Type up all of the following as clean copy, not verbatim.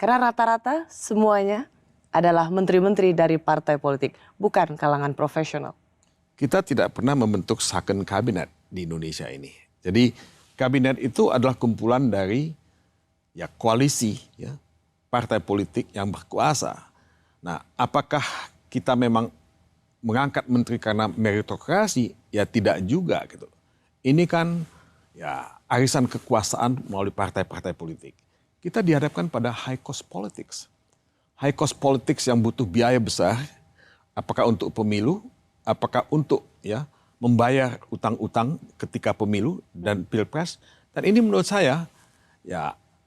Karena rata-rata semuanya adalah menteri-menteri dari partai politik, bukan kalangan profesional. Kita tidak pernah membentuk second kabinet di Indonesia ini. Jadi kabinet itu adalah kumpulan dari koalisi partai politik yang berkuasa. Nah, apakah kita memang mengangkat menteri karena meritokrasi? Ya tidak juga gitu. Ini kan arisan kekuasaan melalui partai-partai politik. Kita dihadapkan pada high cost politics. High cost politics yang butuh biaya besar, apakah untuk pemilu, apakah untuk membayar utang-utang ketika pemilu dan pilpres. Dan ini menurut saya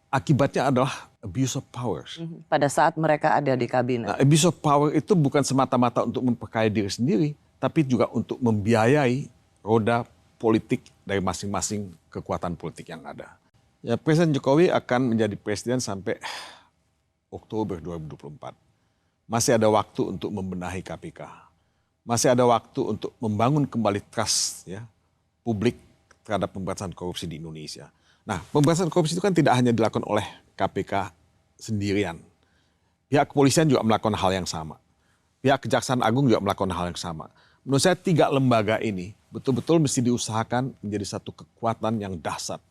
akibatnya adalah abuse of power. Pada saat mereka ada di kabinet. Nah, abuse of power itu bukan semata-mata untuk memperkaya diri sendiri, tapi juga untuk membiayai roda politik dari masing-masing kekuatan politik yang ada. Ya, Presiden Jokowi akan menjadi presiden sampai Oktober 2024. Masih ada waktu untuk membenahi KPK. Masih ada waktu untuk membangun kembali trust publik terhadap pemberantasan korupsi di Indonesia. Nah, pemberantasan korupsi itu kan tidak hanya dilakukan oleh KPK sendirian. Pihak kepolisian juga melakukan hal yang sama. Pihak Kejaksaan Agung juga melakukan hal yang sama. Menurut saya 3 lembaga ini betul-betul mesti diusahakan menjadi satu kekuatan yang dahsyat.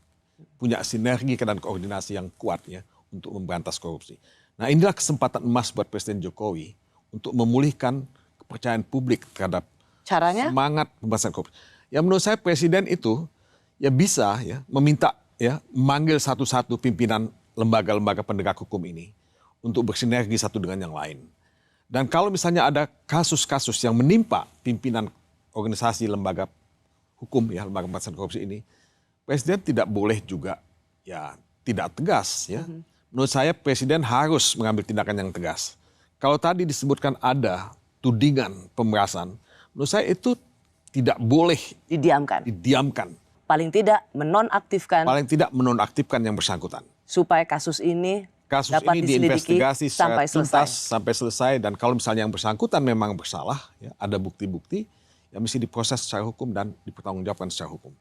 Punya sinergi dan koordinasi yang kuat untuk memberantas korupsi. Nah, inilah kesempatan emas buat Presiden Jokowi untuk memulihkan kepercayaan publik terhadap semangat pemberantasan korupsi. Ya, menurut saya Presiden itu bisa meminta memanggil satu-satu pimpinan lembaga-lembaga penegak hukum ini untuk bersinergi satu dengan yang lain. Dan kalau misalnya ada kasus-kasus yang menimpa pimpinan organisasi lembaga hukum lembaga pemberantasan korupsi ini, Presiden tidak boleh juga tidak tegas Menurut saya Presiden harus mengambil tindakan yang tegas. Kalau tadi disebutkan ada tudingan pemerasan, menurut saya itu tidak boleh didiamkan. Paling tidak menonaktifkan yang bersangkutan. Supaya kasus ini dapat diinvestigasi sampai tuntas sampai selesai, dan kalau misalnya yang bersangkutan memang bersalah, ada bukti-bukti, mesti diproses secara hukum dan dipertanggungjawabkan secara hukum.